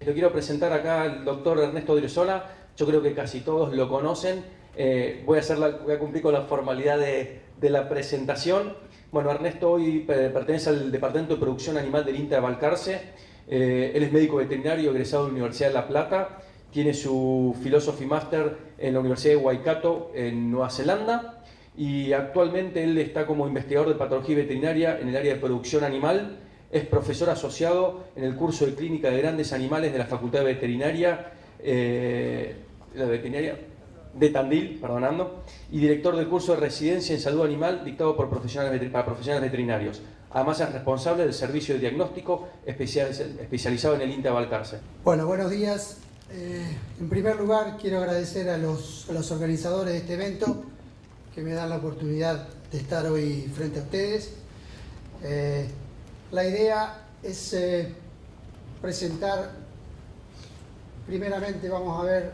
Lo quiero presentar acá al doctor Ernesto Odriozola. Yo creo que casi todos lo conocen. Voy a cumplir con la formalidad de la presentación. Bueno, Ernesto hoy pertenece al Departamento de Producción Animal del INTA de Balcarce. Él es médico veterinario egresado de la Universidad de La Plata. Tiene su Philosophy Master en la Universidad de Waikato, en Nueva Zelanda. Y actualmente él está como investigador de patología veterinaria en el área de producción animal. Es profesor asociado en el curso de clínica de grandes animales de la Facultad de Veterinaria, de Tandil, y director del curso de residencia en salud animal dictado por profesionales veterinarios. Además es responsable del servicio de diagnóstico especializado en el INTA de Balcarce. Bueno, buenos días. En primer lugar quiero agradecer a los organizadores de este evento que me dan la oportunidad de estar hoy frente a ustedes. La idea es presentar, primeramente vamos a ver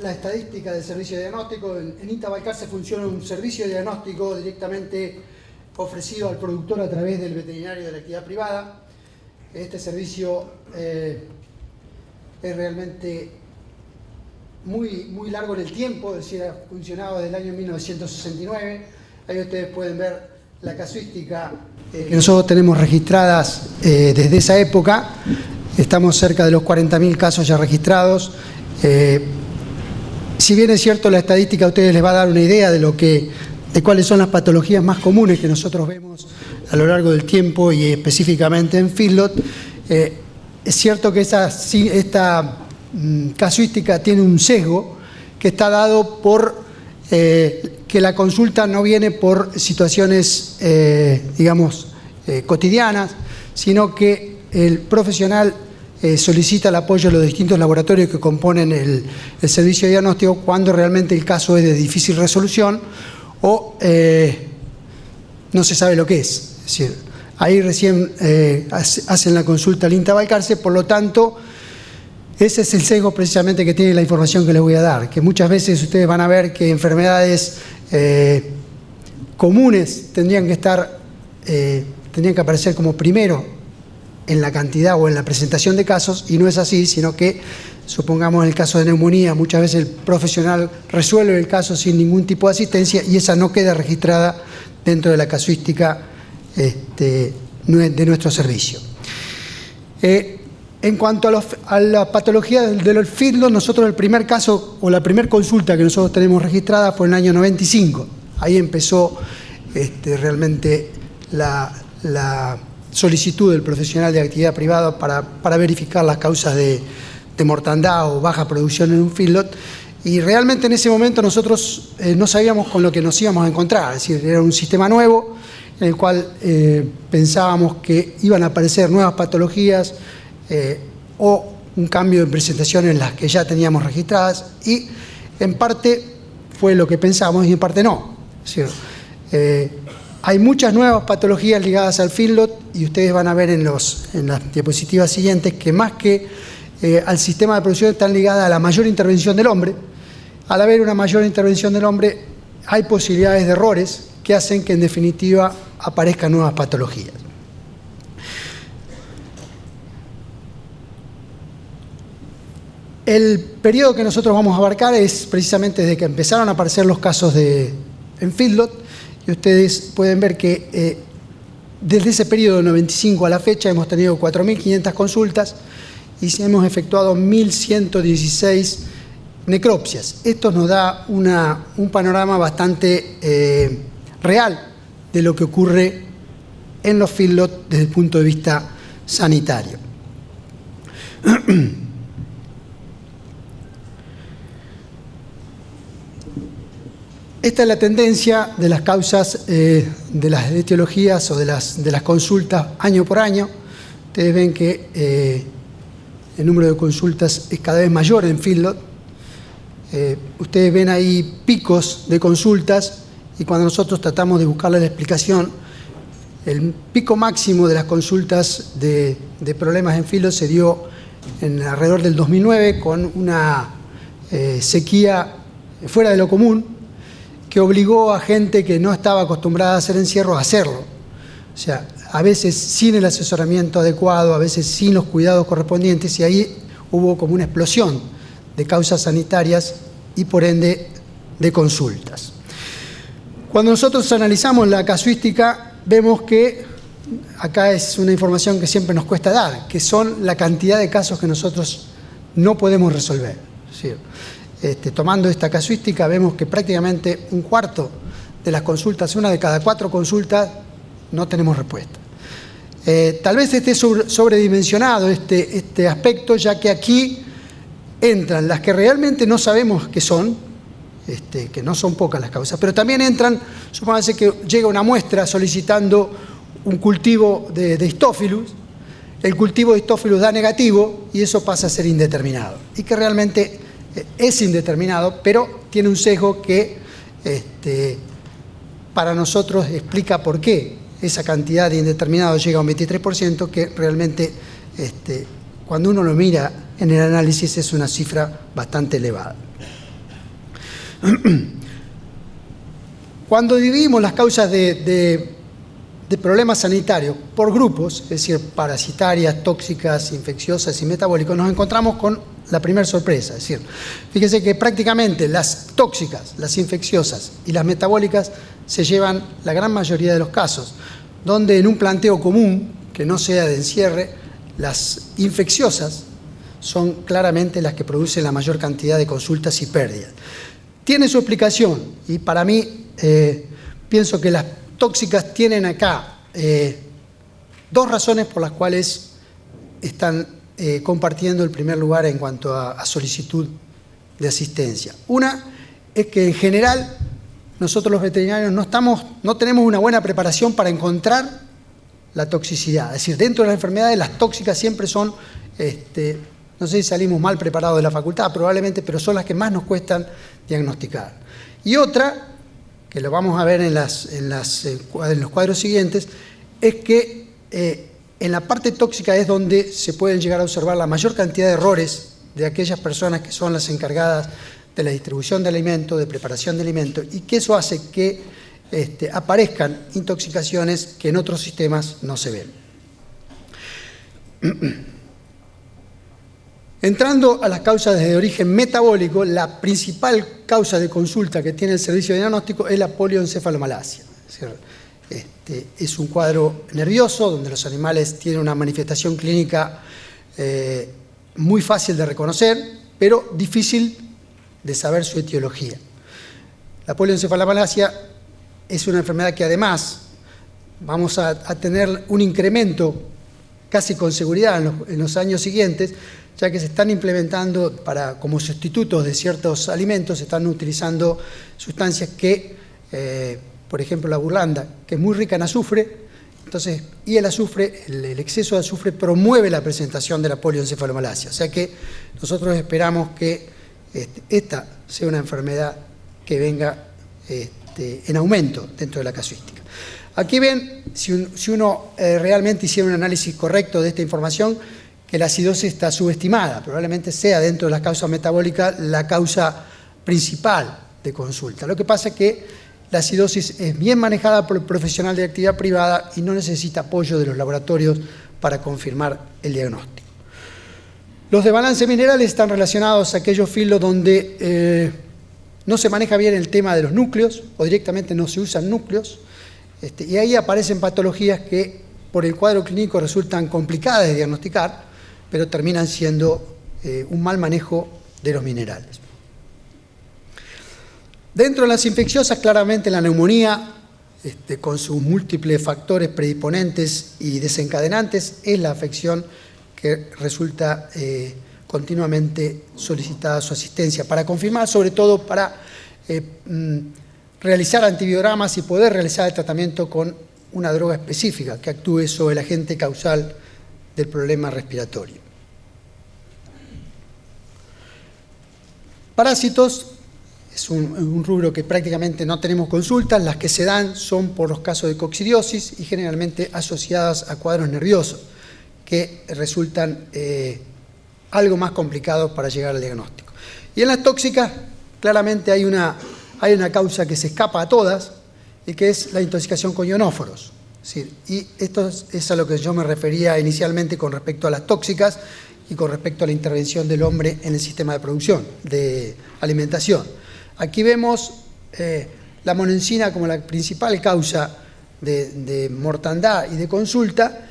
la estadística del servicio de diagnóstico. En INTA Balcarce funciona un servicio de diagnóstico directamente ofrecido al productor a través del veterinario de la actividad privada. Este servicio es realmente muy largo en el tiempo, es decir, ha funcionado desde el año 1969. Ahí ustedes pueden ver la casuística que nosotros tenemos registradas desde esa época. Estamos cerca de los 40.000 casos ya registrados. Si bien es cierto, la estadística a ustedes les va a dar una idea de cuáles son las patologías más comunes que nosotros vemos a lo largo del tiempo y específicamente en feedlot. Es cierto que esta casuística tiene un sesgo que está dado por que la consulta no viene por situaciones, cotidianas, sino que el profesional solicita el apoyo de los distintos laboratorios que componen el servicio de diagnóstico cuando realmente el caso es de difícil resolución o no se sabe lo que es. Es decir, ahí recién hacen la consulta al INTA Balcarce, por lo tanto, ese es el sesgo precisamente que tiene la información que les voy a dar, que muchas veces ustedes van a ver que enfermedades comunes tendrían que aparecer como primero en la cantidad o en la presentación de casos, y no es así, sino que, supongamos en el caso de neumonía, muchas veces el profesional resuelve el caso sin ningún tipo de asistencia y esa no queda registrada dentro de la casuística de nuestro servicio. En cuanto a la patología del feedlot, nosotros el primer caso o la primera consulta que nosotros tenemos registrada fue en el año 95. Ahí empezó realmente la solicitud del profesional de actividad privada para verificar las causas de mortandad o baja producción en un feedlot. Y realmente en ese momento nosotros no sabíamos con lo que nos íbamos a encontrar. Es decir, era un sistema nuevo en el cual pensábamos que iban a aparecer nuevas patologías o un cambio de presentación en las que ya teníamos registradas, y en parte fue lo que pensamos y en parte no. Es decir, hay muchas nuevas patologías ligadas al feedlot y ustedes van a ver en las diapositivas siguientes que más que al sistema de producción están ligadas a la mayor intervención del hombre. Al haber una mayor intervención del hombre hay posibilidades de errores que hacen que en definitiva aparezcan nuevas patologías. El periodo que nosotros vamos a abarcar es precisamente desde que empezaron a aparecer los casos en feedlot, y ustedes pueden ver que desde ese periodo de 95 a la fecha hemos tenido 4.500 consultas y hemos efectuado 1.116 necropsias. Esto nos da un panorama bastante real de lo que ocurre en los feedlot desde el punto de vista sanitario. Esta es la tendencia de las causas de las etiologías o de las consultas año por año. Ustedes ven que el número de consultas es cada vez mayor en feedlot. Ustedes ven ahí picos de consultas y cuando nosotros tratamos de buscarle la explicación, el pico máximo de las consultas de problemas en feedlot se dio alrededor del 2009 con una sequía fuera de lo común, que obligó a gente que no estaba acostumbrada a hacer encierros a hacerlo. O sea, a veces sin el asesoramiento adecuado, a veces sin los cuidados correspondientes, y ahí hubo como una explosión de causas sanitarias y por ende de consultas. Cuando nosotros analizamos la casuística, vemos que acá es una información que siempre nos cuesta dar, que son la cantidad de casos que nosotros no podemos resolver. ¿Sí? Tomando esta casuística, vemos que prácticamente un cuarto de las consultas, una de cada 4 consultas, no tenemos respuesta. Tal vez esté sobredimensionado este aspecto, ya que aquí entran las que realmente no sabemos qué son, que no son pocas las causas, pero también entran, supóngase que llega una muestra solicitando un cultivo de Histophyllus, el cultivo de Histophyllus da negativo y eso pasa a ser indeterminado. Y que realmente es indeterminado, pero tiene un sesgo que para nosotros explica por qué esa cantidad de indeterminado llega a un 23%, que realmente cuando uno lo mira en el análisis es una cifra bastante elevada. Cuando dividimos las causas de problemas sanitarios por grupos, es decir, parasitarias, tóxicas, infecciosas y metabólicos, nos encontramos con la primera sorpresa. Es decir, fíjense que prácticamente las tóxicas, las infecciosas y las metabólicas se llevan la gran mayoría de los casos, donde en un planteo común, que no sea de encierre, las infecciosas son claramente las que producen la mayor cantidad de consultas y pérdidas. Tiene su explicación y para mí pienso que las tóxicas tienen acá 2 razones por las cuales están compartiendo el primer lugar en cuanto a solicitud de asistencia. Una es que en general nosotros los veterinarios no tenemos una buena preparación para encontrar la toxicidad. Es decir, dentro de las enfermedades las tóxicas siempre son, no sé si salimos mal preparados de la facultad probablemente, pero son las que más nos cuestan diagnosticar. Y otra, que lo vamos a ver en los cuadros siguientes, es que en la parte tóxica es donde se pueden llegar a observar la mayor cantidad de errores de aquellas personas que son las encargadas de la distribución de alimentos, de preparación de alimentos, y que eso hace que aparezcan intoxicaciones que en otros sistemas no se ven. Entrando a las causas de origen metabólico, la principal causa de consulta que tiene el servicio de diagnóstico es la polioencefalomalacia. Es un cuadro nervioso donde los animales tienen una manifestación clínica muy fácil de reconocer, pero difícil de saber su etiología. La polioencefalomalacia es una enfermedad que además vamos a tener un incremento casi con seguridad en los años siguientes, ya que se están implementando como sustitutos de ciertos alimentos, se están utilizando sustancias que, por ejemplo, la burlanda, que es muy rica en azufre, entonces, y el azufre, el exceso de azufre promueve la presentación de la polioencefalomalacia. O sea que nosotros esperamos que esta sea una enfermedad que venga en aumento dentro de la casuística. Aquí ven, si uno realmente hiciera un análisis correcto de esta información, que la acidosis está subestimada, probablemente sea dentro de las causas metabólicas la causa principal de consulta. Lo que pasa es que la acidosis es bien manejada por el profesional de actividad privada y no necesita apoyo de los laboratorios para confirmar el diagnóstico. Los de balance minerales están relacionados a aquellos filos donde no se maneja bien el tema de los núcleos o directamente no se usan núcleos, y ahí aparecen patologías que por el cuadro clínico resultan complicadas de diagnosticar, pero terminan siendo un mal manejo de los minerales. Dentro de las infecciosas, claramente la neumonía, con sus múltiples factores predisponentes y desencadenantes, es la afección que resulta continuamente solicitada su asistencia para confirmar, sobre todo para realizar antibiogramas y poder realizar el tratamiento con una droga específica que actúe sobre el agente causal del problema respiratorio. Parásitos es un rubro que prácticamente no tenemos consultas. Las que se dan son por los casos de coccidiosis y generalmente asociadas a cuadros nerviosos que resultan algo más complicados para llegar al diagnóstico. Y en las tóxicas claramente hay una causa que se escapa a todas y que es la intoxicación con ionóforos. Sí, y esto es a lo que yo me refería inicialmente con respecto a las tóxicas, y con respecto a la intervención del hombre en el sistema de producción, de alimentación. Aquí vemos la monensina como la principal causa de mortandad y de consulta,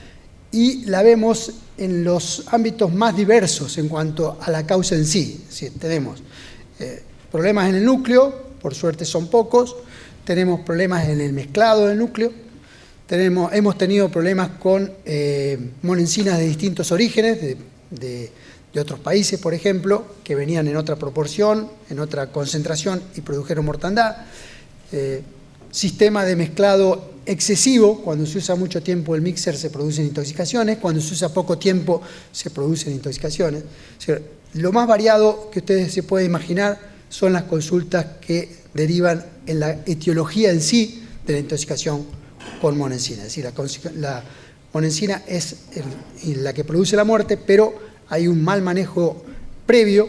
y la vemos en los ámbitos más diversos en cuanto a la causa en sí. Sí, tenemos problemas en el núcleo, por suerte son pocos, tenemos problemas en el mezclado del núcleo, hemos tenido problemas con monensinas de distintos orígenes, de otros países, por ejemplo, que venían en otra proporción, en otra concentración y produjeron mortandad. Sistema de mezclado excesivo, cuando se usa mucho tiempo el mixer se producen intoxicaciones, cuando se usa poco tiempo se producen intoxicaciones. O sea, lo más variado que ustedes se pueden imaginar son las consultas que derivan en la etiología en sí de la intoxicación con monensina. Es decir, la monensina es la que produce la muerte, pero hay un mal manejo previo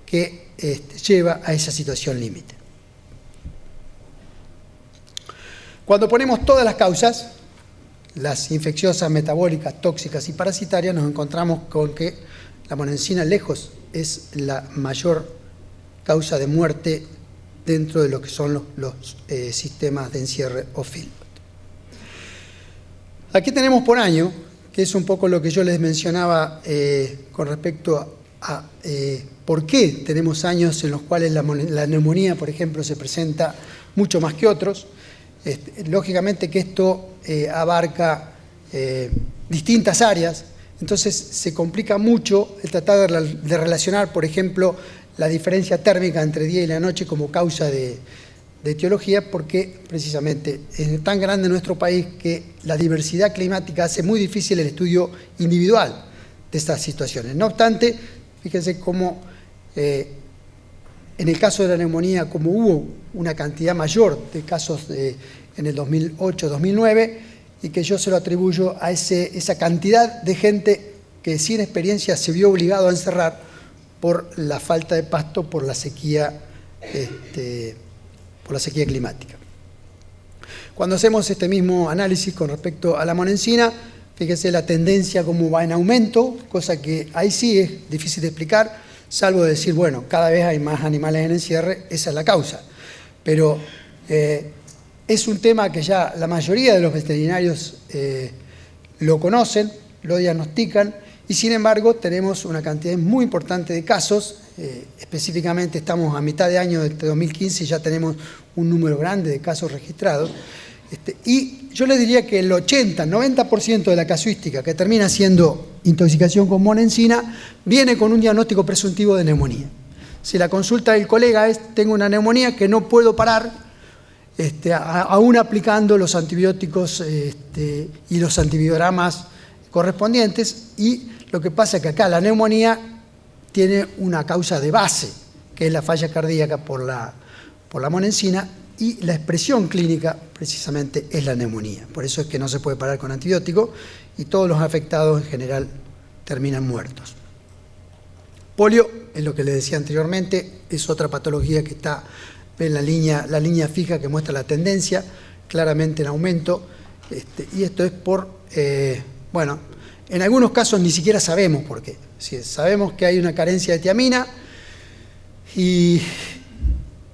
que lleva a esa situación límite. Cuando ponemos todas las causas, las infecciosas, metabólicas, tóxicas y parasitarias, nos encontramos con que la monensina lejos es la mayor causa de muerte dentro de lo que son los sistemas de encierre o feedlot. Aquí tenemos por año, que es un poco lo que yo les mencionaba con respecto a por qué tenemos años en los cuales la neumonía, por ejemplo, se presenta mucho más que otros. Lógicamente que esto abarca distintas áreas, entonces se complica mucho el tratar de relacionar, por ejemplo, la diferencia térmica entre día y la noche como causa de etiología, porque precisamente es tan grande nuestro país que la diversidad climática hace muy difícil el estudio individual de estas situaciones. No obstante, fíjense cómo en el caso de la neumonía, como hubo una cantidad mayor de casos en el 2008-2009, y que yo se lo atribuyo a esa cantidad de gente que sin experiencia se vio obligado a encerrar por la falta de pasto, por la sequía climática. Cuando hacemos este mismo análisis con respecto a la monensina, fíjense la tendencia como va en aumento, cosa que ahí sí es difícil de explicar, salvo de decir, bueno, cada vez hay más animales en encierre, esa es la causa. Pero es un tema que ya la mayoría de los veterinarios lo conocen, lo diagnostican, y sin embargo tenemos una cantidad muy importante de casos. Específicamente estamos a mitad de año de 2015 y ya tenemos un número grande de casos registrados. Y yo les diría que el 80-90% de la casuística que termina siendo intoxicación con monensina viene con un diagnóstico presuntivo de neumonía. Si la consulta del colega es, tengo una neumonía que no puedo parar, aún aplicando los antibióticos y los antibiogramas correspondientes, y lo que pasa es que acá la neumonía tiene una causa de base, que es la falla cardíaca por la monensina, y la expresión clínica precisamente es la neumonía. Por eso es que no se puede parar con antibiótico y todos los afectados en general terminan muertos. Polio, es lo que les decía anteriormente, es otra patología que está en la línea fija que muestra la tendencia, claramente en aumento, y esto es por, bueno, en algunos casos ni siquiera sabemos por qué. Sí, sabemos que hay una carencia de tiamina y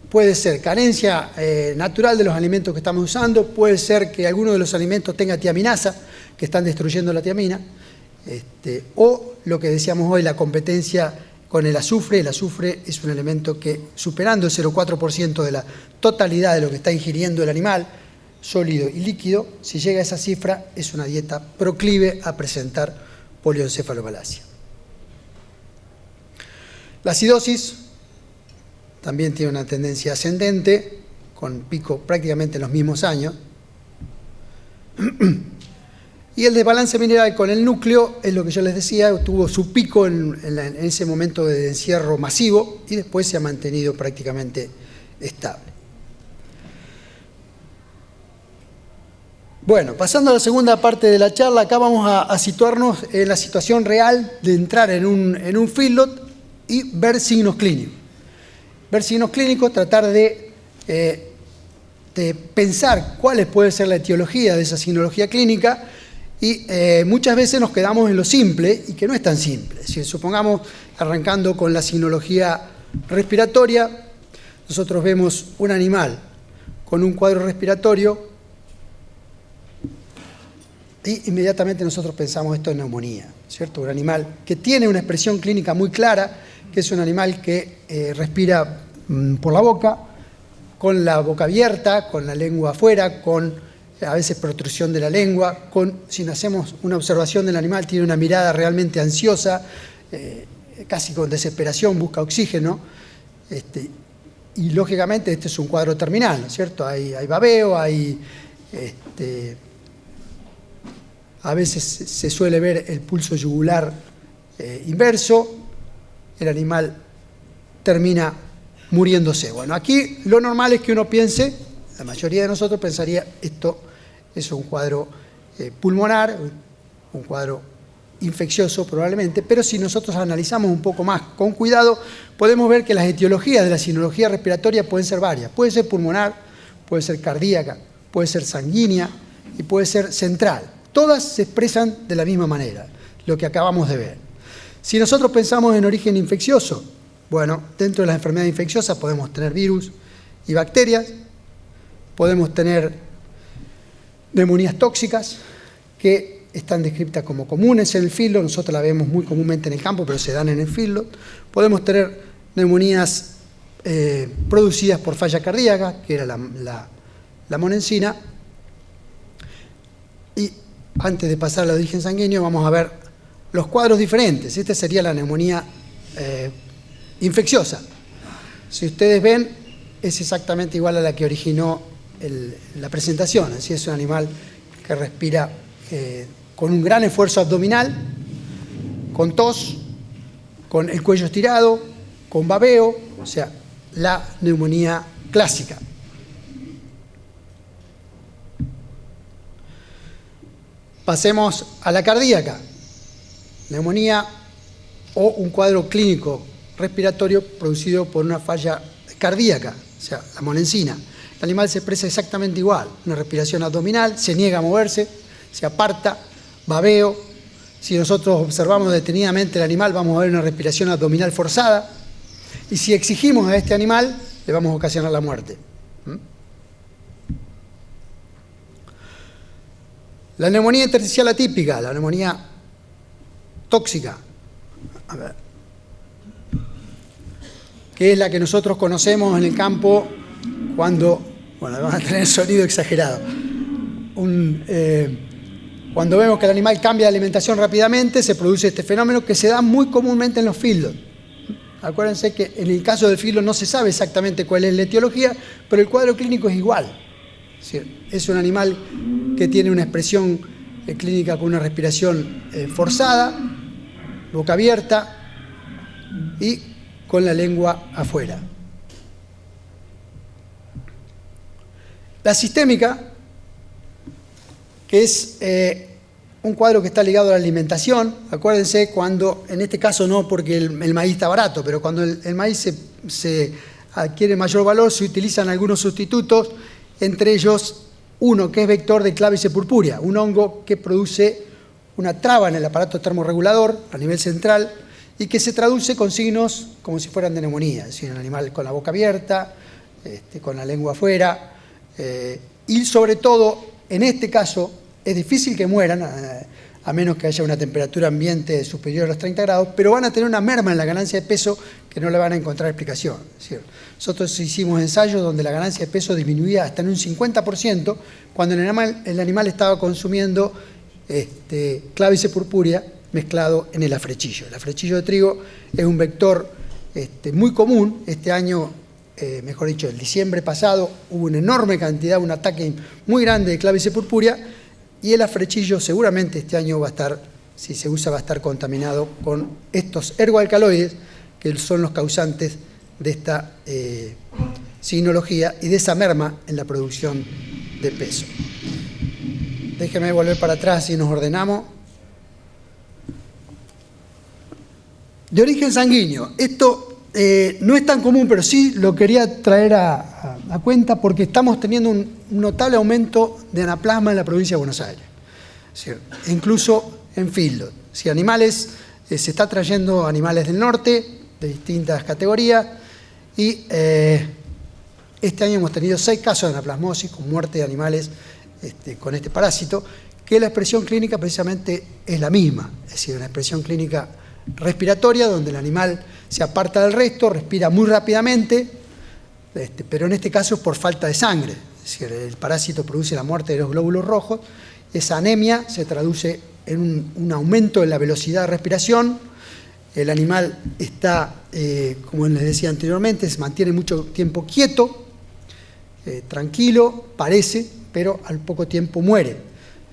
puede ser carencia natural de los alimentos que estamos usando, puede ser que alguno de los alimentos tenga tiaminasa, que están destruyendo la tiamina, o lo que decíamos hoy, la competencia con el azufre. El azufre es un elemento que, superando el 0,4% de la totalidad de lo que está ingiriendo el animal, sólido y líquido, si llega a esa cifra, es una dieta proclive a presentar polioencefalomalacia. La acidosis también tiene una tendencia ascendente, con pico prácticamente en los mismos años. Y el desbalance mineral con el núcleo es lo que yo les decía, tuvo su pico en ese momento de encierro masivo y después se ha mantenido prácticamente estable. Bueno, pasando a la segunda parte de la charla, acá vamos a situarnos en la situación real de entrar en un feedlot y ver signos clínicos. Ver signos clínicos, tratar de pensar cuál puede ser la etiología de esa signología clínica Y muchas veces nos quedamos en lo simple y que no es tan simple. Si supongamos, arrancando con la signología respiratoria, nosotros vemos un animal con un cuadro respiratorio y inmediatamente nosotros pensamos esto en neumonía, ¿cierto? Un animal que tiene una expresión clínica muy clara, que es un animal que respira por la boca, con la boca abierta, con la lengua afuera, con a veces protrusión de la lengua, si hacemos una observación del animal, tiene una mirada realmente ansiosa, casi con desesperación, busca oxígeno, y lógicamente este es un cuadro terminal, ¿no es cierto? Hay babeo, a veces se suele ver el pulso yugular inverso, el animal termina muriéndose. Bueno, aquí lo normal es que uno piense, la mayoría de nosotros pensaría, esto es un cuadro pulmonar, un cuadro infeccioso probablemente, pero si nosotros analizamos un poco más con cuidado, podemos ver que las etiologías de la sinología respiratoria pueden ser varias. Puede ser pulmonar, puede ser cardíaca, puede ser sanguínea y puede ser central. Todas se expresan de la misma manera, lo que acabamos de ver. Si nosotros pensamos en origen infeccioso, bueno, dentro de las enfermedades infecciosas podemos tener virus y bacterias, podemos tener neumonías tóxicas que están descritas como comunes en el feedlot, nosotros las vemos muy comúnmente en el campo, pero se dan en el feedlot. Podemos tener neumonías producidas por falla cardíaca, que era la monensina. Y antes de pasar al origen sanguíneo, vamos a ver los cuadros diferentes. Esta sería la neumonía infecciosa. Si ustedes ven, es exactamente igual a la que originó la presentación. Así es un animal que respira con un gran esfuerzo abdominal, con tos, con el cuello estirado, con babeo, o sea, la neumonía clásica. Pasemos a la cardíaca, neumonía o un cuadro clínico respiratorio producido por una falla cardíaca, o sea, la monensina. El animal se expresa exactamente igual, una respiración abdominal, se niega a moverse, se aparta, babeo. Si nosotros observamos detenidamente el animal, vamos a ver una respiración abdominal forzada. Y si exigimos a este animal, le vamos a ocasionar la muerte. La neumonía intersticial atípica, la neumonía tóxica, que es la que nosotros conocemos en el campo cuando, bueno, van a tener sonido exagerado, cuando vemos que el animal cambia de alimentación rápidamente, se produce este fenómeno que se da muy comúnmente en los feedlots. Acuérdense que en el caso del feedlot no se sabe exactamente cuál es la etiología, pero el cuadro clínico es igual. Es un animal que tiene una expresión clínica con una respiración forzada, boca abierta y con la lengua afuera. La sistémica, que es un cuadro que está ligado a la alimentación. Acuérdense cuando, en este caso no porque el maíz está barato, pero cuando el maíz se adquiere mayor valor, se utilizan algunos sustitutos, entre ellos uno que es vector de Clavice purpurea, un hongo que produce una traba en el aparato termorregulador a nivel central y que se traduce con signos como si fueran de neumonía, es decir, un animal con la boca abierta, con la lengua afuera, y sobre todo, en este caso, es difícil que mueran, a menos que haya una temperatura ambiente superior a los 30 grados, pero van a tener una merma en la ganancia de peso que no le van a encontrar explicación. Es decir, nosotros hicimos ensayos donde la ganancia de peso disminuía hasta en un 50% cuando el animal estaba consumiendo Clavice purpurea mezclado en el afrechillo. El afrechillo de trigo es un vector muy común. Este año, mejor dicho, el diciembre pasado, hubo una enorme cantidad, un ataque muy grande de Clavice purpurea, y el afrechillo seguramente este año va a estar, si se usa, va a estar contaminado con estos ergoalcaloides, que son los causantes de esta signología y de esa merma en la producción de peso. Déjeme volver para atrás y nos ordenamos. De origen sanguíneo. Esto no es tan común, pero sí lo quería traer a cuenta porque estamos teniendo un notable aumento de anaplasma en la provincia de Buenos Aires. Es decir, incluso en feedlot. Si animales, se está trayendo animales del norte, de distintas categorías, y este año hemos tenido 6 casos de anaplasmosis con muerte de animales con este parásito, que la expresión clínica precisamente es la misma, es decir, una expresión clínica respiratoria donde el animal se aparta del resto, respira muy rápidamente, pero en este caso es por falta de sangre, es decir, el parásito produce la muerte de los glóbulos rojos, esa anemia se traduce en un aumento en la velocidad de respiración, el animal está, como les decía anteriormente, se mantiene mucho tiempo quieto, tranquilo, parece, pero al poco tiempo muere.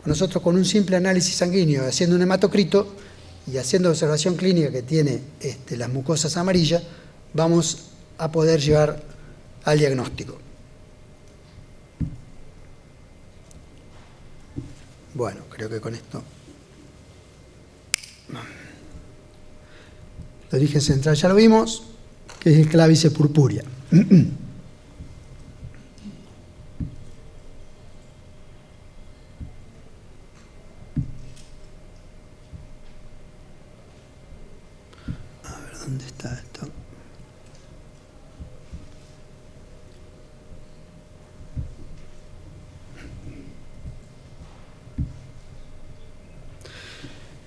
Nosotros con un simple análisis sanguíneo, haciendo un hematocrito y haciendo observación clínica que tiene las mucosas amarillas, vamos a poder llevar al diagnóstico. Bueno, creo que con esto... El origen central ya lo vimos, que es el Clavice purpúrea. ¿Dónde está esto?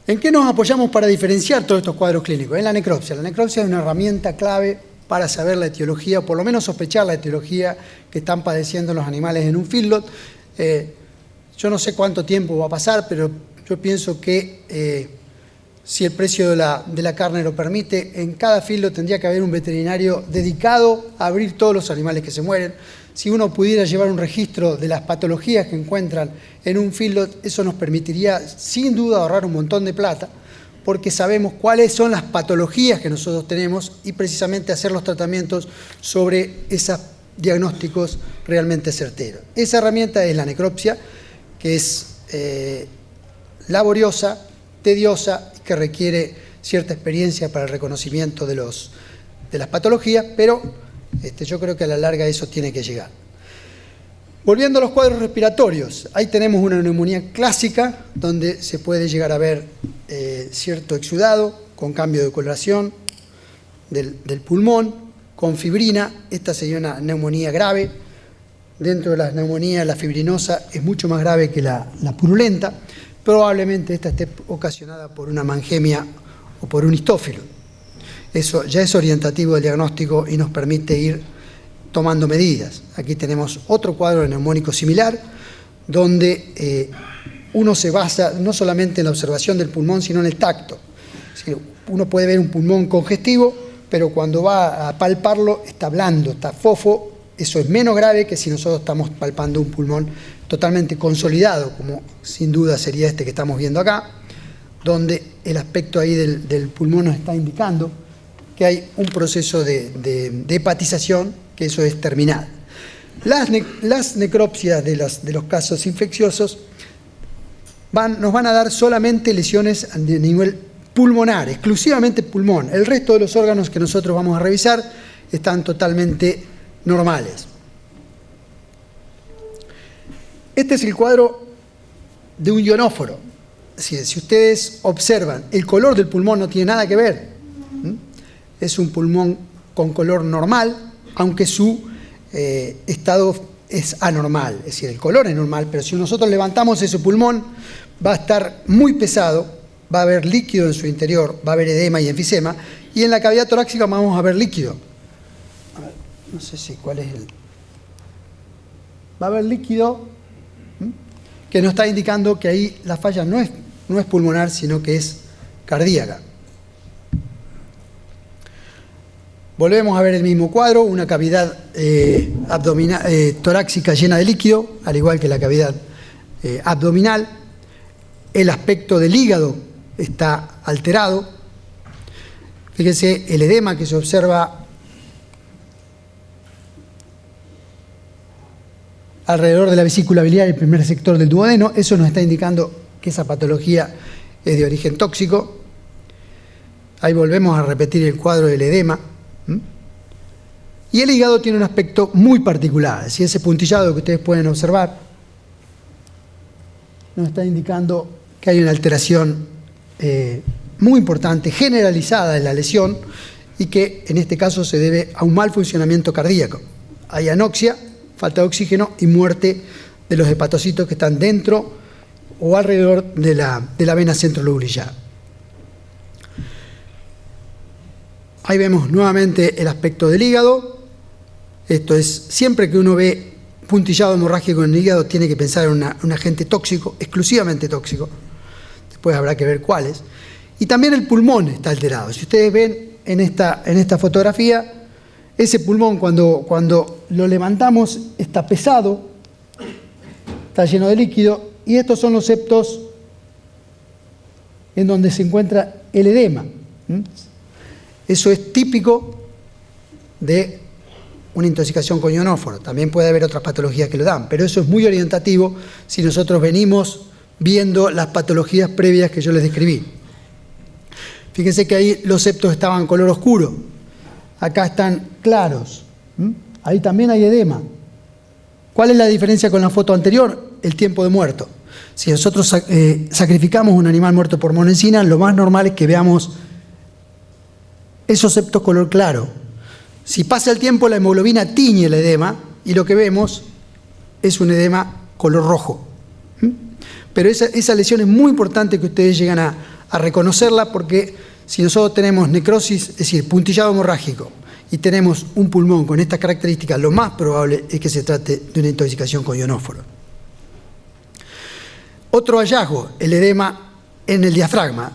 ¿En qué nos apoyamos para diferenciar todos estos cuadros clínicos? En la necropsia. La necropsia es una herramienta clave para saber la etiología, o por lo menos sospechar la etiología que están padeciendo los animales en un feedlot. Yo no sé cuánto tiempo va a pasar, pero yo pienso que si el precio de la carne lo permite, en cada feedlot tendría que haber un veterinario dedicado a abrir todos los animales que se mueren. Si uno pudiera llevar un registro de las patologías que encuentran en un feedlot, eso nos permitiría sin duda ahorrar un montón de plata, porque sabemos cuáles son las patologías que nosotros tenemos y precisamente hacer los tratamientos sobre esos diagnósticos realmente certeros. Esa herramienta es la necropsia, que es laboriosa, tediosa, que requiere cierta experiencia para el reconocimiento de las patologías, pero yo creo que a la larga eso tiene que llegar. Volviendo a los cuadros respiratorios, ahí tenemos una neumonía clásica donde se puede llegar a ver cierto exudado con cambio de coloración del pulmón, con fibrina. Esta sería una neumonía grave. Dentro de las neumonías la fibrinosa es mucho más grave que la purulenta. Probablemente esta esté ocasionada por una mangemia o por un histófilo. Eso ya es orientativo del diagnóstico y nos permite ir tomando medidas. Aquí tenemos otro cuadro neumónico similar, donde uno se basa no solamente en la observación del pulmón, sino en el tacto. Es decir, uno puede ver un pulmón congestivo, pero cuando va a palparlo está blando, está fofo. Eso es menos grave que si nosotros estamos palpando un pulmón totalmente consolidado, como sin duda sería este que estamos viendo acá, donde el aspecto ahí del pulmón nos está indicando que hay un proceso de hepatización, que eso es terminal. Las necropsias de los casos infecciosos nos van a dar solamente lesiones a nivel pulmonar, exclusivamente pulmón. El resto de los órganos que nosotros vamos a revisar están totalmente normales. Este es el cuadro de un ionóforo. Si ustedes observan, el color del pulmón no tiene nada que ver. Es un pulmón con color normal, aunque su estado es anormal. Es decir, el color es normal, pero si nosotros levantamos ese pulmón, va a estar muy pesado, va a haber líquido en su interior, va a haber edema y enfisema, y en la cavidad torácica vamos a ver líquido. A ver, no sé si cuál es el... Va a haber líquido que nos está indicando que ahí la falla no es pulmonar, sino que es cardíaca. Volvemos a ver el mismo cuadro, una cavidad torácica llena de líquido, al igual que la cavidad abdominal. El aspecto del hígado está alterado. Fíjense el edema que se observa alrededor de la vesícula biliar, el primer sector del duodeno. Eso nos está indicando que esa patología es de origen tóxico. Ahí volvemos a repetir el cuadro del edema. Y el hígado tiene un aspecto muy particular. Si ese puntillado que ustedes pueden observar nos está indicando que hay una alteración muy importante, generalizada de la lesión, y que en este caso se debe a un mal funcionamiento cardíaco. Hay anoxia, falta de oxígeno y muerte de los hepatocitos que están dentro o alrededor de la vena centrolobulillar. Ahí vemos nuevamente el aspecto del hígado. Esto es, siempre que uno ve puntillado hemorrágico en el hígado, tiene que pensar en un agente tóxico, exclusivamente tóxico. Después habrá que ver cuáles. Y también el pulmón está alterado. Si ustedes ven en esta fotografía, ese pulmón cuando lo levantamos está pesado, está lleno de líquido, y estos son los septos en donde se encuentra el edema. Eso es típico de una intoxicación con ionóforo. También puede haber otras patologías que lo dan, pero eso es muy orientativo si nosotros venimos viendo las patologías previas que yo les describí. Fíjense que ahí los septos estaban color oscuro, acá están claros, ahí también hay edema. ¿Cuál es la diferencia con la foto anterior? El tiempo de muerto. Si nosotros sacrificamos un animal muerto por monensina, lo más normal es que veamos esos septos color claro. Si pasa el tiempo, la hemoglobina tiñe el edema y lo que vemos es un edema color rojo. Pero esa lesión es muy importante que ustedes lleguen a reconocerla, porque si nosotros tenemos necrosis, es decir, puntillado hemorrágico, y tenemos un pulmón con estas características, lo más probable es que se trate de una intoxicación con ionóforo. Otro hallazgo, el edema en el diafragma.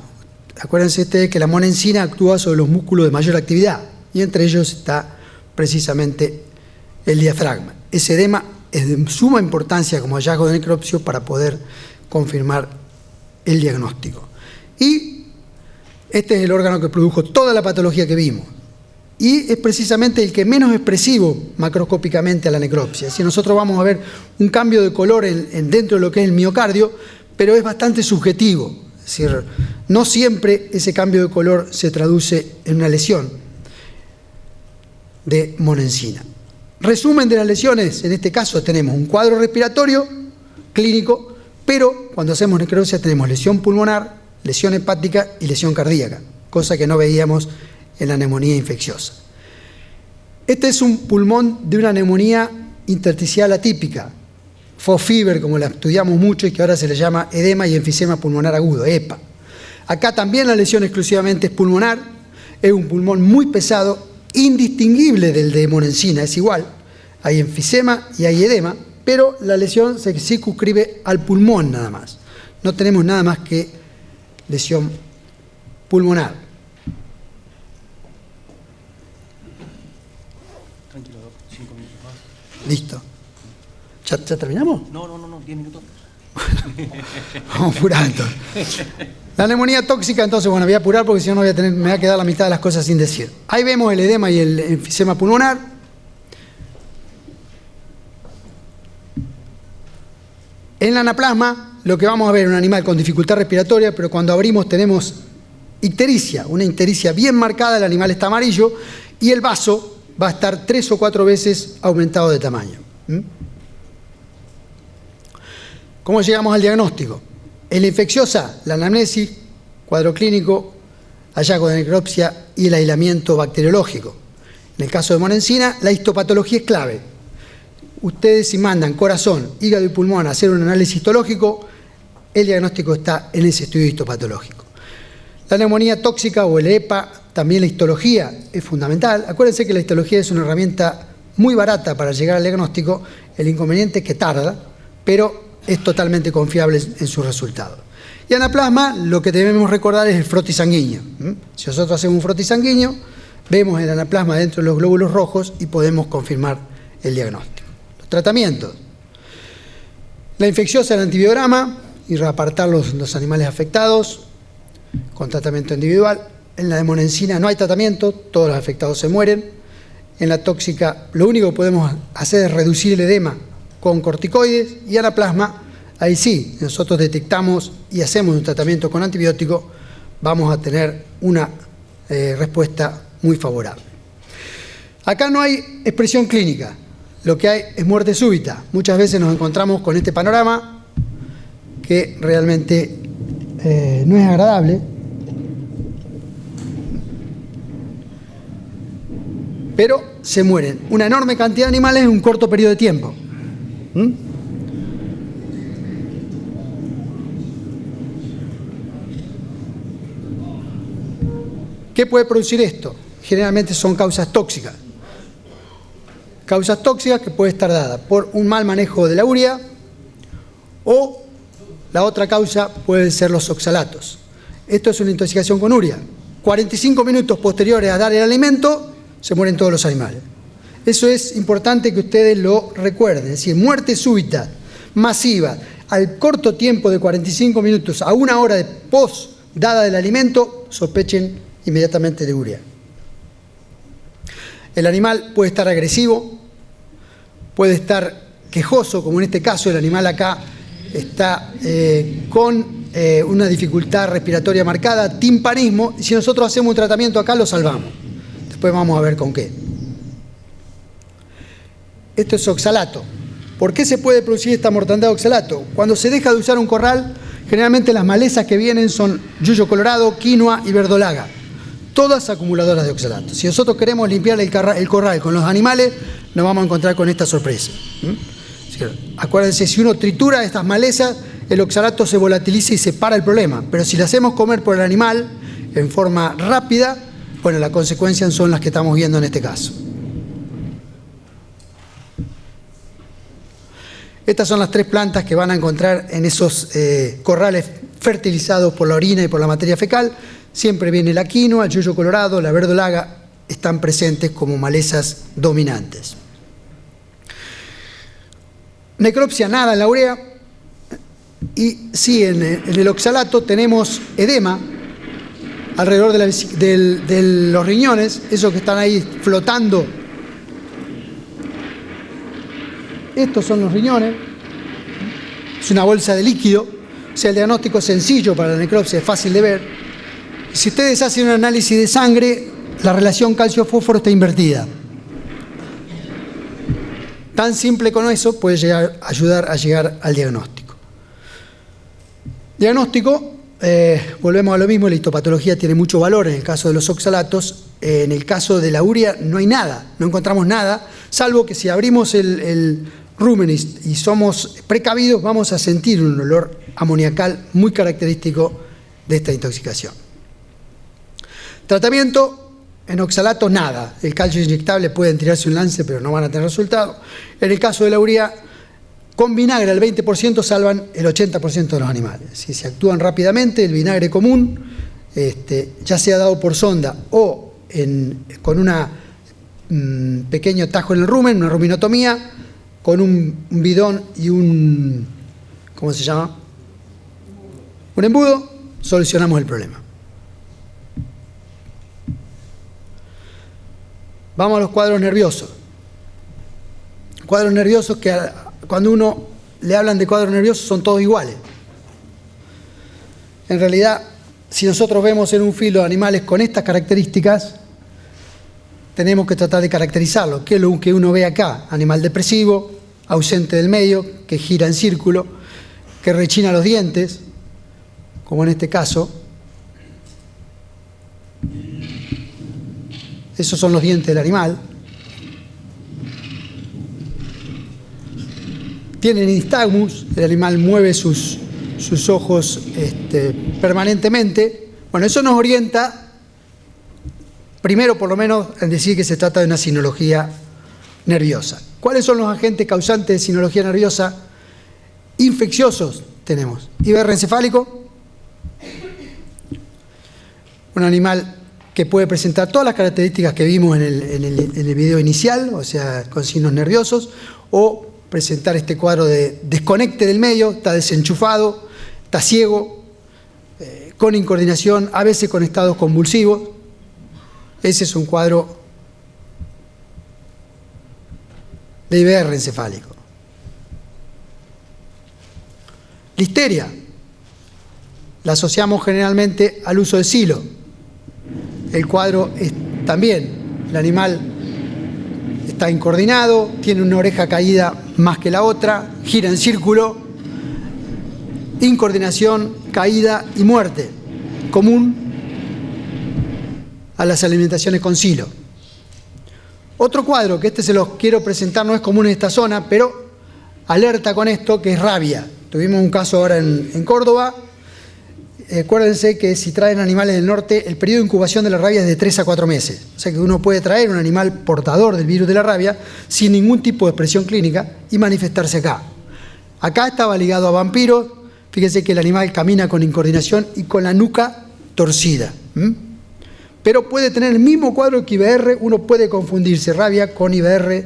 Acuérdense ustedes que la monensina actúa sobre los músculos de mayor actividad, y entre ellos está precisamente el diafragma. Ese edema es de suma importancia como hallazgo de necropsio para poder confirmar el diagnóstico. Y este es el órgano que produjo toda la patología que vimos. Y es precisamente el que menos expresivo macroscópicamente a la necropsia. Si nosotros vamos a ver un cambio de color dentro de lo que es el miocardio, pero es bastante subjetivo. Es decir, no siempre ese cambio de color se traduce en una lesión de monensina. Resumen de las lesiones: en este caso tenemos un cuadro respiratorio clínico, pero cuando hacemos necropsia tenemos lesión pulmonar, lesión hepática y lesión cardíaca, cosa que no veíamos en la neumonía infecciosa. Este es un pulmón de una neumonía intersticial atípica, faux fiber, como la estudiamos mucho y que ahora se le llama edema y enfisema pulmonar agudo, EPA. Acá también la lesión exclusivamente es pulmonar, es un pulmón muy pesado, indistinguible del de monensina, es igual, hay enfisema y hay edema, pero la lesión se circunscribe al pulmón nada más. No tenemos nada más que lesión pulmonar. Tranquilo, Doc, 5 minutos más. Listo. ¿Ya terminamos? No, 10 minutos. Vamos apurando. La neumonía tóxica, entonces, bueno, voy a apurar porque si no me va a quedar la mitad de las cosas sin decir. Ahí vemos el edema y el enfisema pulmonar. En la anaplasma, lo que vamos a ver es un animal con dificultad respiratoria, pero cuando abrimos tenemos ictericia, una ictericia bien marcada, el animal está amarillo y el vaso va a estar 3 o 4 veces aumentado de tamaño. ¿Cómo llegamos al diagnóstico? En la infecciosa, la anamnesis, cuadro clínico, hallazgo de necropsia y el aislamiento bacteriológico. En el caso de monensina, la histopatología es clave. Ustedes, si mandan corazón, hígado y pulmón a hacer un análisis histológico, el diagnóstico está en ese estudio histopatológico. La neumonía tóxica o el EPA, también la histología es fundamental. Acuérdense que la histología es una herramienta muy barata para llegar al diagnóstico. El inconveniente es que tarda, pero es totalmente confiable en sus resultados. Y anaplasma, lo que debemos recordar es el frotis sanguíneo. Si nosotros hacemos un frotis sanguíneo, vemos el anaplasma dentro de los glóbulos rojos y podemos confirmar el diagnóstico. Los tratamientos. La infecciosa, el antibiograma y reapartar los animales afectados con tratamiento individual. En la de monensina no hay tratamiento, todos los afectados se mueren. En la tóxica, lo único que podemos hacer es reducir el edema con corticoides, y anaplasma, ahí sí, nosotros detectamos y hacemos un tratamiento con antibiótico, vamos a tener una respuesta muy favorable. Acá no hay expresión clínica, lo que hay es muerte súbita. Muchas veces nos encontramos con este panorama que realmente no es agradable, pero se mueren una enorme cantidad de animales en un corto periodo de tiempo. ¿Qué puede producir esto? Generalmente son causas tóxicas. Causas tóxicas que puede estar dada por un mal manejo de la urea, o la otra causa pueden ser los oxalatos. Esto es una intoxicación con urea. 45 minutos posteriores a dar el alimento, se mueren todos los animales. Eso es importante que ustedes lo recuerden. Es decir, muerte súbita, masiva, al corto tiempo de 45 minutos a 1 hora de post dada del alimento, sospechen inmediatamente de urea. El animal puede estar agresivo, puede estar quejoso, como en este caso el animal acá está con una dificultad respiratoria marcada, timpanismo, y si nosotros hacemos un tratamiento acá lo salvamos. Después vamos a ver con qué. Esto es oxalato. ¿Por qué se puede producir esta mortandad de oxalato? Cuando se deja de usar un corral, generalmente las malezas que vienen son yuyo colorado, quinoa y verdolaga. Todas acumuladoras de oxalato. Si nosotros queremos limpiar el corral con los animales, nos vamos a encontrar con esta sorpresa. Acuérdense, si uno tritura estas malezas, el oxalato se volatiliza y se para el problema. Pero si le hacemos comer por el animal en forma rápida, bueno, las consecuencias son las que estamos viendo en este caso. Estas son las 3 plantas que van a encontrar en esos corrales fertilizados por la orina y por la materia fecal. Siempre viene la quinoa, el yuyo colorado, la verdolaga, están presentes como malezas dominantes. Necropsia nada en la urea, y sí, en el oxalato tenemos edema alrededor de los riñones, esos que están ahí flotando. Estos son los riñones, es una bolsa de líquido, o sea, el diagnóstico es sencillo para la necropsia, es fácil de ver. Si ustedes hacen un análisis de sangre, la relación calcio-fósforo está invertida. Tan simple como eso puede ayudar a llegar al diagnóstico. Diagnóstico, volvemos a lo mismo, la histopatología tiene mucho valor en el caso de los oxalatos. En el caso de la urea no hay nada, no encontramos nada, salvo que si abrimos el rumen y somos precavidos, vamos a sentir un olor amoniacal muy característico de esta intoxicación. Tratamiento, en oxalato nada. El calcio inyectable pueden tirarse un lance, pero no van a tener resultado. En el caso de la urea, con vinagre al 20% salvan el 80% de los animales. Si se actúan rápidamente, el vinagre común, ya sea dado por sonda o con un pequeño tajo en el rumen, una ruminotomía, con un bidón y un, ¿cómo se llama? Un embudo, solucionamos el problema. Vamos a los cuadros nerviosos. Cuadros nerviosos que cuando uno le hablan de cuadros nerviosos son todos iguales. En realidad, si nosotros vemos en un filo animales con estas características, tenemos que tratar de caracterizarlo. ¿Qué es lo que uno ve acá? Animal depresivo, ausente del medio, que gira en círculo, que rechina los dientes, como en este caso. Esos son los dientes del animal. Tiene nistagmus, el animal mueve sus ojos permanentemente. Bueno, eso nos orienta, primero por lo menos, en decir que se trata de una sinología nerviosa. ¿Cuáles son los agentes causantes de sinología nerviosa? Infecciosos tenemos. IBR encefálico, un animal que puede presentar todas las características que vimos en el video inicial, o sea, con signos nerviosos, o presentar este cuadro de desconecte del medio, está desenchufado, está ciego, con incoordinación, a veces con estados convulsivos. Ese es un cuadro de IBR encefálico. Listeria, la asociamos generalmente al uso de silo. El cuadro es también, el animal está incoordinado, tiene una oreja caída más que la otra, gira en círculo, incoordinación, caída y muerte, común a las alimentaciones con silo. Otro cuadro, que se los quiero presentar, no es común en esta zona, pero alerta con esto, que es rabia. Tuvimos un caso ahora en Córdoba. Acuérdense que si traen animales del norte, el periodo de incubación de la rabia es de 3 a 4 meses. O sea que uno puede traer un animal portador del virus de la rabia sin ningún tipo de expresión clínica y manifestarse acá. Acá estaba ligado a vampiros. Fíjense que el animal camina con incoordinación y con la nuca torcida. Pero puede tener el mismo cuadro que IBR, uno puede confundirse rabia con IBR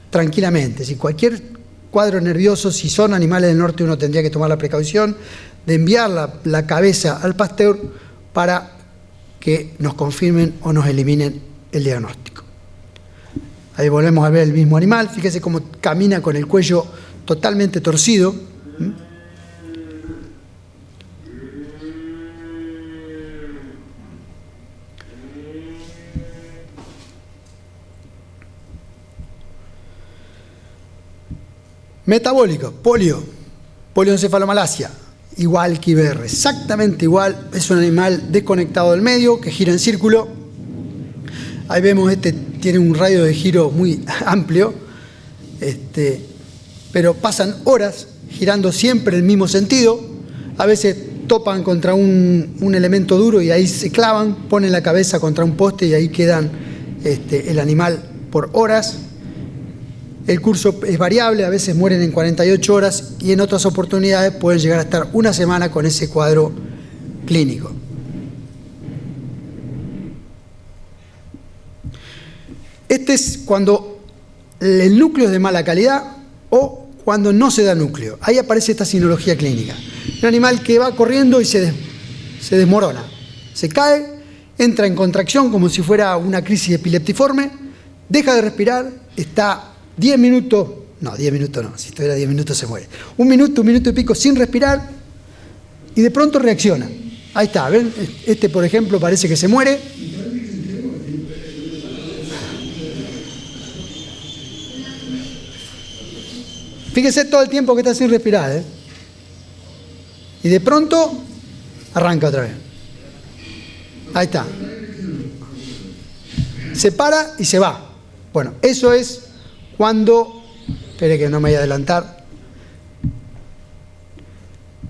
tranquilamente. Si cualquier cuadro nervioso, si son animales del norte, uno tendría que tomar la precaución de enviar la cabeza al Pasteur para que nos confirmen o nos eliminen el diagnóstico. Ahí volvemos a ver el mismo animal, fíjese cómo camina con el cuello totalmente torcido. Metabólico, polioencefalomalacia, igual que IBR, exactamente igual, es un animal desconectado del medio, que gira en círculo. Ahí vemos, tiene un radio de giro muy amplio, pero pasan horas girando siempre en el mismo sentido, a veces topan contra un elemento duro y ahí se clavan, ponen la cabeza contra un poste y ahí quedan el animal por horas. El curso es variable, a veces mueren en 48 horas y en otras oportunidades pueden llegar a estar una semana con ese cuadro clínico. Este es cuando el núcleo es de mala calidad o cuando no se da núcleo. Ahí aparece esta sinología clínica. Un animal que va corriendo y se desmorona, se cae, entra en contracción como si fuera una crisis epileptiforme, deja de respirar, está 10 minutos, no, 10 minutos no, si estuviera 10 minutos se muere. Un minuto y pico sin respirar y de pronto reacciona. Ahí está, ¿ven? Por ejemplo, parece que se muere. Fíjese todo el tiempo que está sin respirar, ¿eh? Y de pronto arranca otra vez. Ahí está. Se para y se va. Bueno, eso es cuando, espere que no me vaya a adelantar,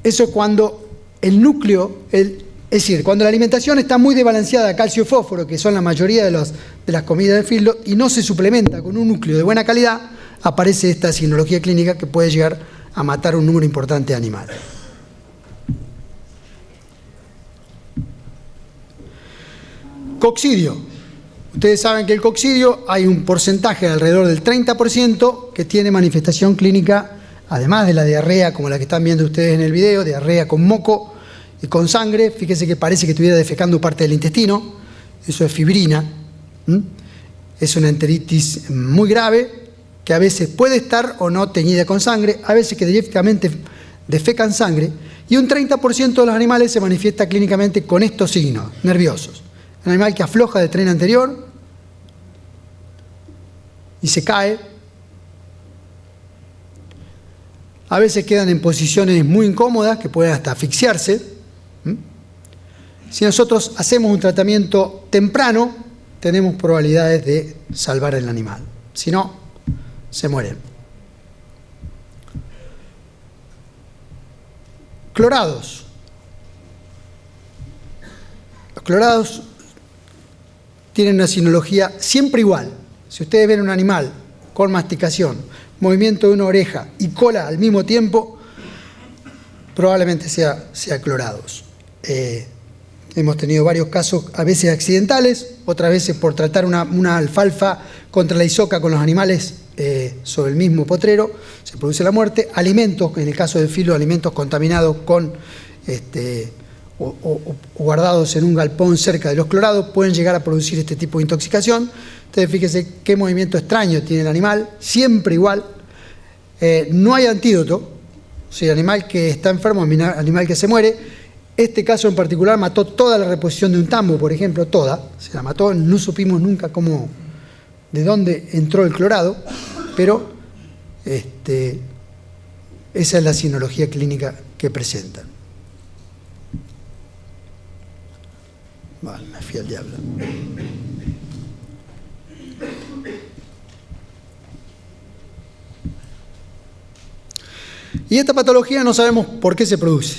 eso es cuando el núcleo, es decir, cuando la alimentación está muy desbalanceada, calcio y fósforo, que son la mayoría de las comidas de feedlot, y no se suplementa con un núcleo de buena calidad, aparece esta sinología clínica que puede llegar a matar un número importante de animales. Coccidio. Ustedes saben que el coccidio hay un porcentaje alrededor del 30% que tiene manifestación clínica, además de la diarrea, como la que están viendo ustedes en el video, diarrea con moco y con sangre. Fíjense que parece que estuviera defecando parte del intestino. Eso es fibrina. Es una enteritis muy grave que a veces puede estar o no teñida con sangre, a veces que directamente defecan sangre, y un 30% de los animales se manifiesta clínicamente con estos signos nerviosos. Un animal que afloja del tren anterior y se cae. A veces quedan en posiciones muy incómodas que pueden hasta asfixiarse. Si nosotros hacemos un tratamiento temprano, tenemos probabilidades de salvar el animal. Si no, se mueren. Clorados. Los clorados tienen una sinología siempre igual. Si ustedes ven un animal con masticación, movimiento de una oreja y cola al mismo tiempo, probablemente sea clorados. Hemos tenido varios casos, a veces accidentales, otras veces por tratar una alfalfa contra la isoca con los animales sobre el mismo potrero, se produce la muerte. Alimentos, en el caso del filo, alimentos contaminados con o guardados en un galpón cerca de los clorados pueden llegar a producir este tipo de intoxicación. Entonces fíjese qué movimiento extraño tiene el animal, siempre igual. No hay antídoto, si el animal que está enfermo, el animal que se muere. Este caso en particular mató toda la reposición de un tambo, por ejemplo, toda, se la mató, no supimos nunca de dónde entró el clorado, pero esa es la sinología clínica que presentan. Bueno, me fui al diablo. Y esta patología no sabemos por qué se produce.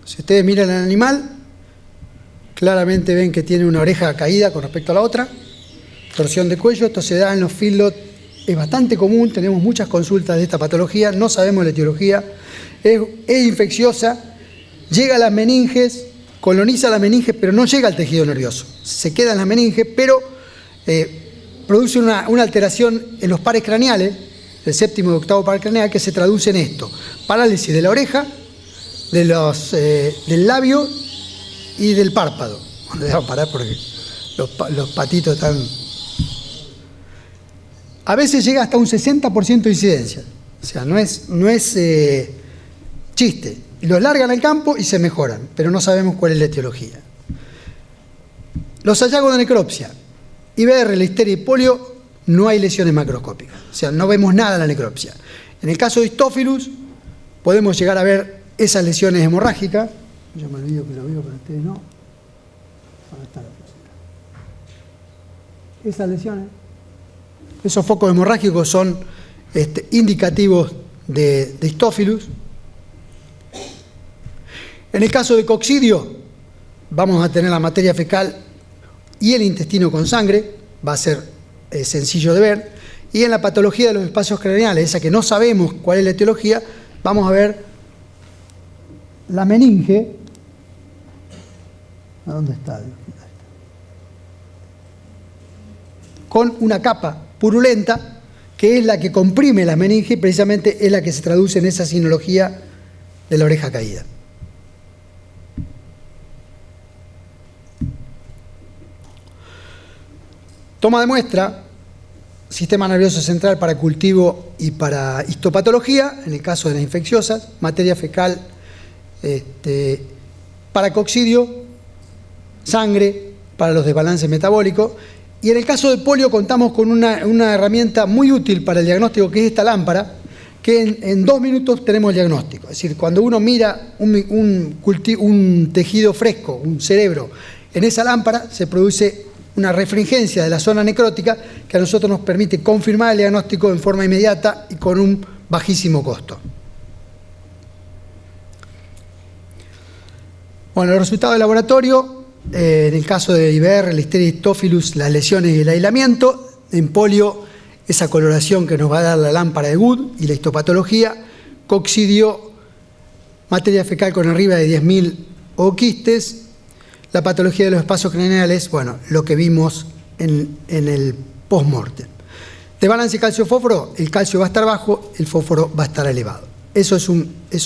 Si ustedes miran al animal, claramente ven que tiene una oreja caída con respecto a la otra, torsión de cuello. Esto se da en los feedlot, es bastante común, tenemos muchas consultas de esta patología, no sabemos la etiología, es infecciosa, llega a las meninges, coloniza la meninge, pero no llega al tejido nervioso, se queda en la meninge, pero produce una alteración en los pares craneales, el séptimo y octavo par craneal, que se traduce en esto: parálisis de la oreja, del labio y del párpado. Bueno, déjame parar porque los patitos están... A veces llega hasta un 60% de incidencia, o sea, no es chiste. Los largan al campo y se mejoran, pero no sabemos cuál es la etiología. Los hallazgos de necropsia, IBR, listeria y polio, no hay lesiones macroscópicas, o sea, no vemos nada en la necropsia. En el caso de Histophilis, podemos llegar a ver esas lesiones hemorrágicas. Yo me olvido que lo veo, pero ustedes no. ¿Dónde está la placenta? Esas lesiones, esos focos hemorrágicos son indicativos de Histophilis. En el caso de coccidio, vamos a tener la materia fecal y el intestino con sangre, va a ser sencillo de ver. Y en la patología de los espacios craneales, esa que no sabemos cuál es la etiología, vamos a ver la meninge. ¿A dónde está? Con una capa purulenta, que es la que comprime la meninge, y precisamente es la que se traduce en esa sinología de la oreja caída. Toma de muestra, sistema nervioso central para cultivo y para histopatología, en el caso de las infecciosas, materia fecal para coccidio, sangre para los desbalances metabólicos, y en el caso de polio contamos con una herramienta muy útil para el diagnóstico, que es esta lámpara, que en 2 minutos tenemos el diagnóstico. Es decir, cuando uno mira un tejido fresco, un cerebro, en esa lámpara se produce una refringencia de la zona necrótica que a nosotros nos permite confirmar el diagnóstico en forma inmediata y con un bajísimo costo. Bueno, los resultados de laboratorio, en el caso de IBR, listeria y Histophilis, las lesiones y el aislamiento. En polio, esa coloración que nos va a dar la lámpara de Wood y la histopatología. Coccidio, materia fecal con arriba de 10.000 ooquistes. La patología de los espacios craneales, bueno, lo que vimos en el post-mortem. De balance calcio-fósforo, el calcio va a estar bajo, el fósforo va a estar elevado. Eso es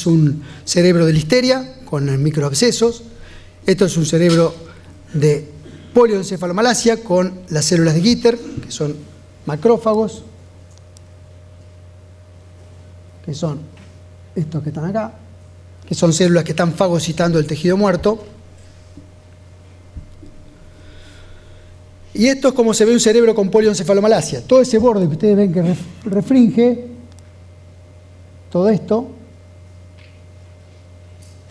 un cerebro de listeria con microabscesos. Esto es un cerebro de polioencefalomalacia con las células de Gitter, que son macrófagos, que son estos que están acá, que son células que están fagocitando el tejido muerto. Y esto es como se ve un cerebro con polioencefalomalacia. Todo ese borde que ustedes ven que refringe, todo esto,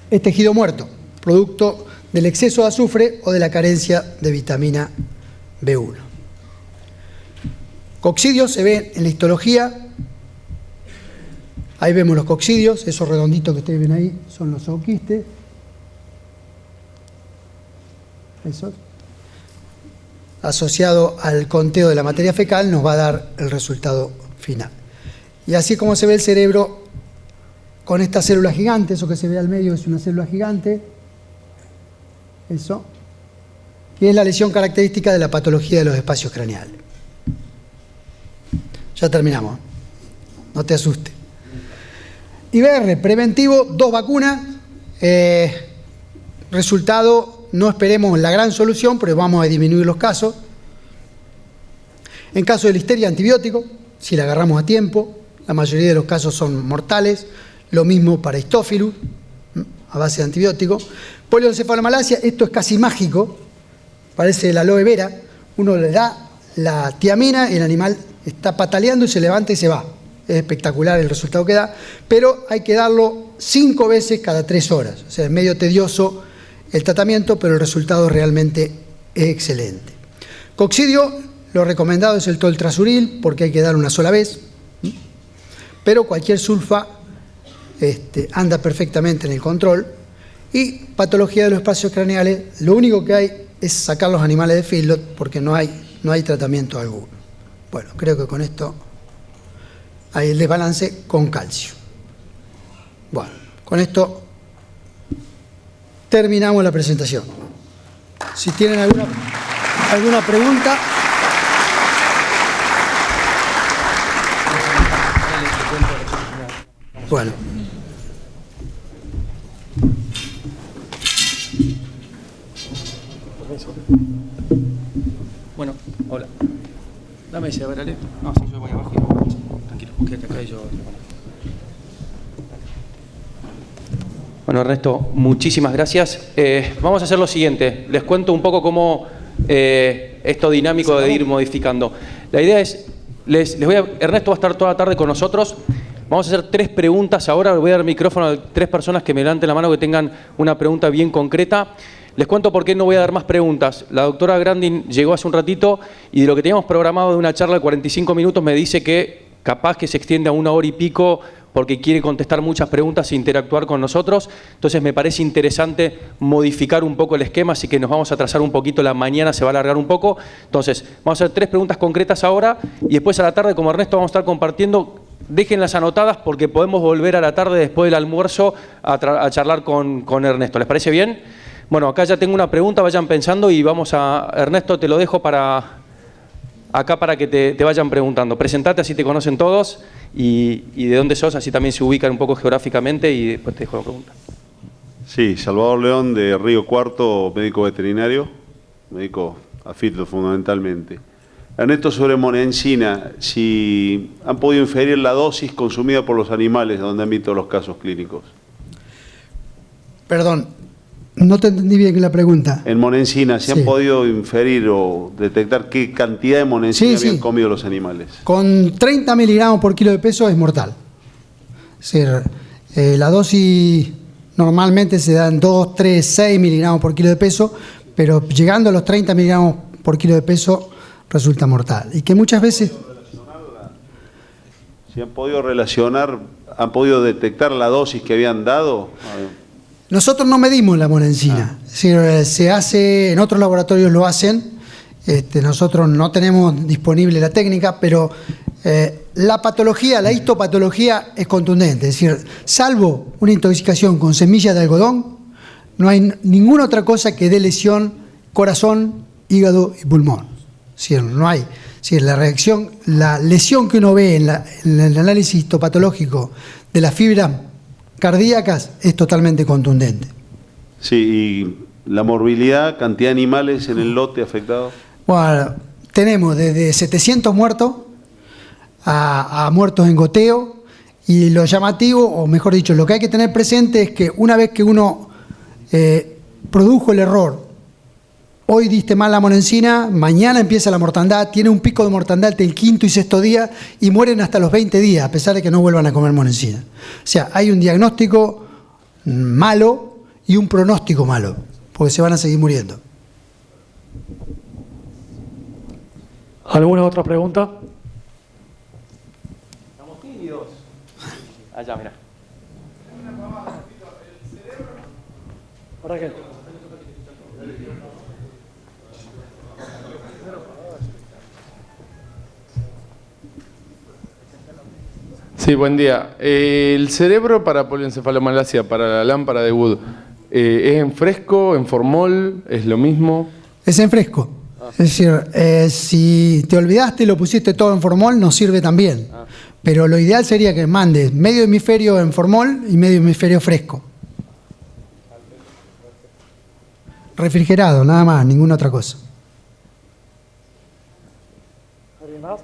es tejido muerto, producto del exceso de azufre o de la carencia de vitamina B1. Coccidios se ven en la histología. Ahí vemos los coccidios, esos redonditos que ustedes ven ahí son los ooquistes. Esos. Asociado al conteo de la materia fecal, nos va a dar el resultado final. Y así como se ve el cerebro con esta célula gigante, eso que se ve al medio es una célula gigante, eso, que es la lesión característica de la patología de los espacios craneales. Ya terminamos, no te asustes. IBR, preventivo, 2 vacunas, resultado... No esperemos la gran solución, pero vamos a disminuir los casos. En caso de listeria, antibiótico, si la agarramos a tiempo. La mayoría de los casos son mortales. Lo mismo para Histophilis, a base de antibiótico. Polioencefalomalacia, esto es casi mágico. Parece el aloe vera. Uno le da la tiamina y el animal está pataleando y se levanta y se va. Es espectacular el resultado que da. Pero hay que darlo 5 veces cada 3 horas. O sea, es medio tedioso el tratamiento, pero el resultado es realmente es excelente. Coccidio, lo recomendado es el toltrasuril, porque hay que dar una sola vez, pero cualquier sulfa anda perfectamente en el control. Y patología de los espacios craneales, lo único que hay es sacar los animales de feedlot, porque no hay tratamiento alguno. Bueno, creo que con esto hay el desbalance con calcio. Bueno, con esto terminamos la presentación. Si tienen alguna pregunta. Bueno. Bueno, hola. Dame ese, a ver, Ale. No, sí, yo voy abajo. Tranquilo, quédate acá y yo... Bueno, Ernesto, muchísimas gracias. Vamos a hacer lo siguiente. Les cuento un poco cómo esto dinámico de ir modificando. La idea es, Ernesto va a estar toda la tarde con nosotros. Vamos a hacer 3 preguntas ahora. Le voy a dar el micrófono a 3 personas que me levanten la mano que tengan una pregunta bien concreta. Les cuento por qué no voy a dar más preguntas. La doctora Grandin llegó hace un ratito y de lo que teníamos programado de una charla de 45 minutos me dice que capaz que se extiende a 1 hora y pico porque quiere contestar muchas preguntas e interactuar con nosotros. Entonces me parece interesante modificar un poco el esquema, así que nos vamos a atrasar un poquito, la mañana se va a alargar un poco. Entonces vamos a hacer 3 preguntas concretas ahora y después a la tarde, como Ernesto, vamos a estar compartiendo. Déjenlas anotadas porque podemos volver a la tarde después del almuerzo a charlar con Ernesto. ¿Les parece bien? Bueno, acá ya tengo una pregunta, vayan pensando y vamos a... Ernesto, te lo dejo acá para que te vayan preguntando. Presentate, así te conocen todos y de dónde sos, así también se ubican un poco geográficamente y después te dejo la pregunta. Sí, Salvador León de Río Cuarto, médico veterinario, médico afito fundamentalmente. Ernesto, sobre monensina, si han podido inferir la dosis consumida por los animales donde han visto los casos clínicos. Perdón, no te entendí bien la pregunta. En monensina, ¿se han podido inferir o detectar qué cantidad de monensina habían comido los animales? Con 30 miligramos por kilo de peso es mortal. Es decir, la dosis normalmente se dan 2, 3, 6 miligramos por kilo de peso, pero llegando a los 30 miligramos por kilo de peso resulta mortal. Y que muchas veces... ¿Si han podido relacionar, han podido detectar la dosis que habían dado? Nosotros no medimos la monensina. Es decir, se hace, en otros laboratorios lo hacen, nosotros no tenemos disponible la técnica, pero la patología, la histopatología es contundente. Es decir, salvo una intoxicación con semillas de algodón, no hay ninguna otra cosa que dé lesión corazón, hígado y pulmón. Es decir, no hay. Es decir, la lesión que uno ve en el análisis histopatológico de las fibras cardíacas es totalmente contundente. Sí, y la morbilidad, cantidad de animales en el lote afectado. Bueno, tenemos desde 700 muertos a muertos en goteo, y lo llamativo, o mejor dicho, lo que hay que tener presente es que una vez que uno produjo el error, hoy diste mal la monensina, mañana empieza la mortandad, tiene un pico de mortandad entre el 5º y 6º día y mueren hasta los 20 días, a pesar de que no vuelvan a comer monensina. O sea, hay un diagnóstico malo y un pronóstico malo, porque se van a seguir muriendo. ¿Alguna otra pregunta? Estamos tímidos. Allá, mira. ¿Para qué? Sí, buen día. El cerebro para polioencefalomalacia, para la lámpara de Wood, ¿es en fresco, en formol? ¿Es lo mismo? Es en fresco. Es decir, si te olvidaste y lo pusiste todo en formol, nos sirve también. Pero lo ideal sería que mandes medio hemisferio en formol y medio hemisferio fresco. Refrigerado, nada más, ninguna otra cosa. ¿Alguien más?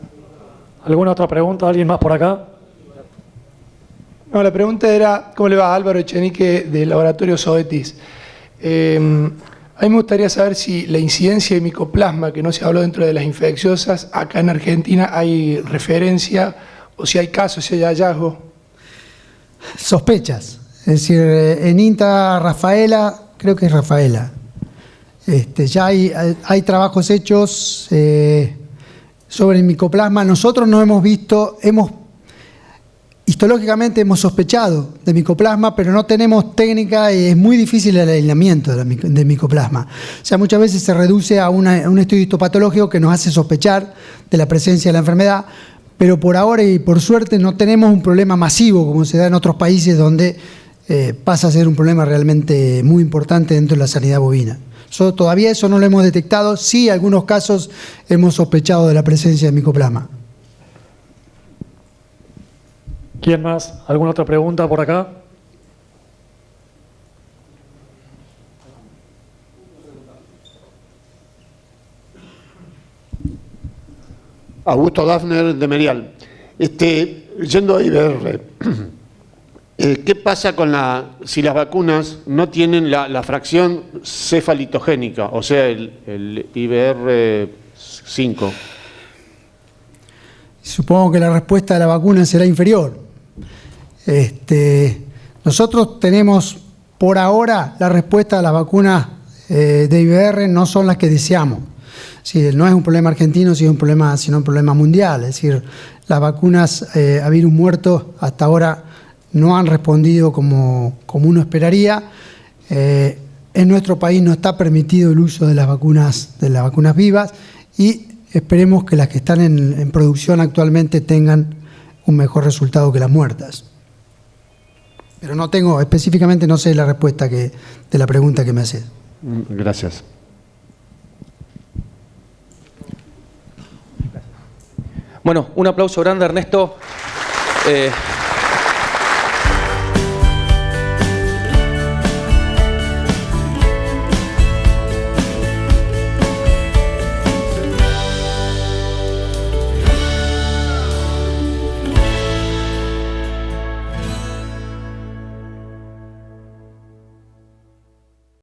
¿Alguna otra pregunta? ¿Alguien más por acá? No, la pregunta era, ¿cómo le va? Álvaro Echenique del laboratorio Zoetis. A mí me gustaría saber si la incidencia de micoplasma, que no se habló dentro de las infecciosas, acá en Argentina hay referencia, o si hay casos, si hay hallazgo. Sospechas. Es decir, en INTA Rafaela, creo que es Rafaela, Ya hay trabajos hechos sobre el micoplasma. Nosotros no hemos visto, histológicamente hemos sospechado de micoplasma, pero no tenemos técnica y es muy difícil el aislamiento del micoplasma. O sea, muchas veces se reduce a un estudio histopatológico que nos hace sospechar de la presencia de la enfermedad, pero por ahora y por suerte no tenemos un problema masivo como se da en otros países donde pasa a ser un problema realmente muy importante dentro de la sanidad bovina. Todavía eso no lo hemos detectado, sí en algunos casos hemos sospechado de la presencia de micoplasma. ¿Quién más? ¿Alguna otra pregunta por acá? Augusto Dafner, de Merial. Yendo a IBR, ¿qué pasa si las vacunas no tienen la fracción cefalitogénica, o sea, el IBR 5? Supongo que la respuesta de la vacuna será inferior. Nosotros tenemos por ahora la respuesta a las vacunas de IBR no son las que deseamos. Sí, no es un problema argentino, sino un problema mundial. Es decir, las vacunas a virus muerto hasta ahora no han respondido como uno esperaría. En nuestro país no está permitido el uso de las vacunas vivas y esperemos que las que están en producción actualmente tengan un mejor resultado que las muertas. Pero específicamente no sé la respuesta de la pregunta que me haces. Gracias. Bueno, un aplauso grande, Ernesto.